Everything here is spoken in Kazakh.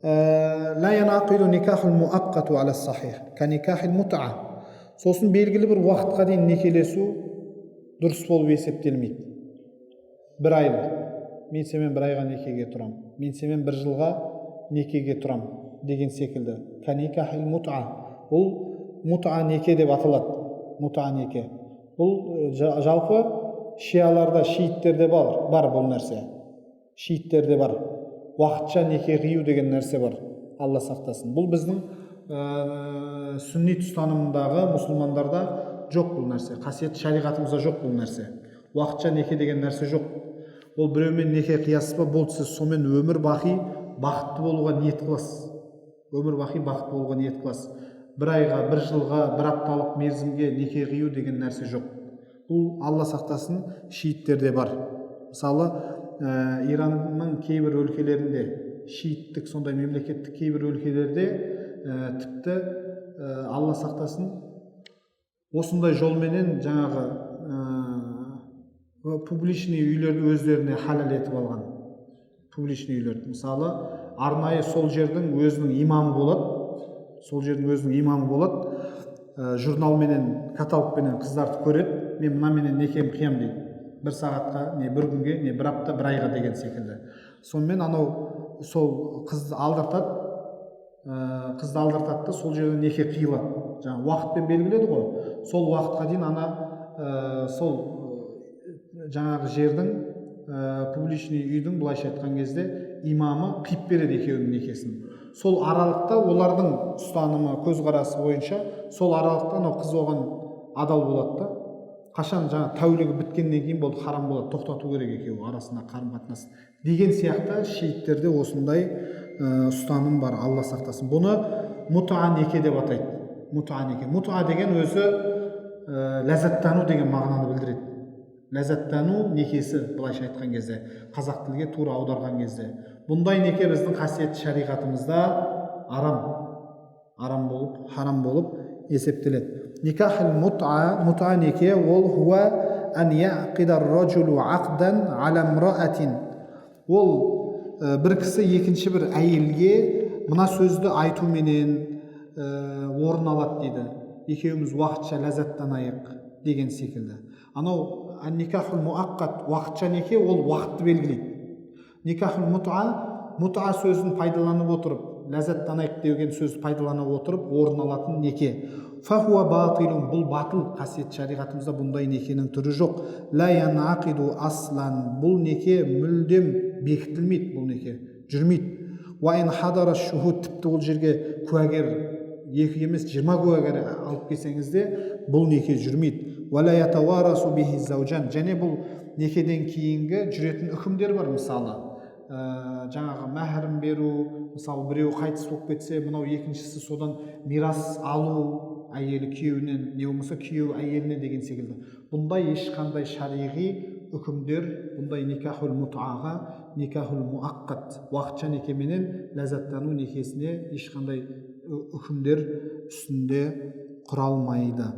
لا ينعقد نكاح المؤقت على الصحيح كنكاح المتعة. Сосын белгілі бір уақытқа дейін некелесу дұрыс болып есептелмейді. Бір айлық, мен сенімен бір айға некеге тұрам, мен сенімен бір жылға некеге тұрам деген секілді. Каникахил мут'a. Бұл мут'a неке деп аталады. Мут'a неке. Бұл жалпы шиаларда, шииттерде бар бұл нәрсе. Шииттерде бар. Уақытша неке қию деген нәрсе бар. Алла сақтасын. Бұл біздің сүннит ұстанымындағы мұсылмандарда жоқ бұл нәрсе. Қасиетті шариғатымызда жоқ бұл нәрсе. Уақытша неке деген нәрсе жоқ. Ол біреумен неке қиясыз ба, болды, сіз сонымен өмір бақи бақытты болуға ниет қыласыз. Өмір бақи бақытты болуға ниет қыласыз. Бір айға, бір жылға, бір апталық мерзімге неке қию деген нәрсе жоқ. Бұл Алла сақтасын шииттерде бар. Мысалы, Иранның кейбір өлкелерінде, шииттік сондай мемлекеттік кейбір өлкелерде тіпті Алла сақтасын осындай жолменен жаңағы публичный үйлерді өздеріне халал етіп алған. Публичный үйлерді. Мысалы, арнайы сол жердің өзінің имамы болады. Сол жердің өзінің имамы болады. Журналменен, каталогпенен қыздарды көреді. Мен мынаменен некем қиям дейді. Бір сағатқа, не бір күнге, не бір апта, бір айға деген секілді. Сонымен анау сол қызды алдыртады. Қызды алдыртады да сол жерде неке қиылады. Жаңа уақытпен белгіледі ғой. Сол уақытқа дейін сол жаңағы жердің публичный үйдің былайша айтқан кезде имамы қиып береді екеуінің некесін. Сол аралықта олардың ұстанымы, көзқарасы бойынша сол аралықта анау қыз оған адал болады да. Қашан жаңа тәулігі біткеннен кейін болды харам болады, тоқтату керек екеуі арасында қарым-қатынас деген сияқты шииттерде осындай ұстаным бар. Алла сақтасын. Бұны мут'a неке деп атайды. Мут'a неке. Мут'a деген өзі ләззаттану деген мағынаны білдіреді. Ләззаттану некесі былайша айтқан кезде, қазақ тілге тура аударған кезде. Бұндай неке біздің қасиетті шариғатымызда харам болып есептеледі. Никахил мут'a неке ол хуа ан яқидар раджулу ақдан ала имраатин. Ол бір кісі екінші бір әйелге мына сөзді айтуменен орын алады дейді. Екеуміз уақытша ләззаттанайық деген секілді. Анау никахул муаққат уақытша неке ол уақытты белгілейді. Никахул мут'a сөзін пайдаланып отырып, ләззаттанайық деген сөз пайдаланып отырып орын алатын неке. Фахуа батилун, бұл батыл, қасиетті шариғатымызда бұндай некенің түрі жоқ. Ла янақиду аслан, бұл неке мүлдем бекітілмейді, бұл неке жүрмейді. Ва ин хадара шухуд, тіпті ол жерге куәгер екі емес 20 куәгер алып келсеңіз де бұл неке жүрмейді. Ва ла ятаварасу бихи заужан, және бұл некеден кейінгі жүретін үкімдер бар. Мысалы жаңағы мәһрін беру, мысалы біреу қайтыс болып кетсе, мынау екіншісі содан мирас алу, әйелі күйеуінен, не болмаса күйеу әйеліне деген секілді. Бұндай ешқандай шариғи үкімдер бұндай никахул мут'аға, никахул муаққат уақытша некеменен ләззаттану некесіне ешқандай үкімдер үстінде құра алмайды.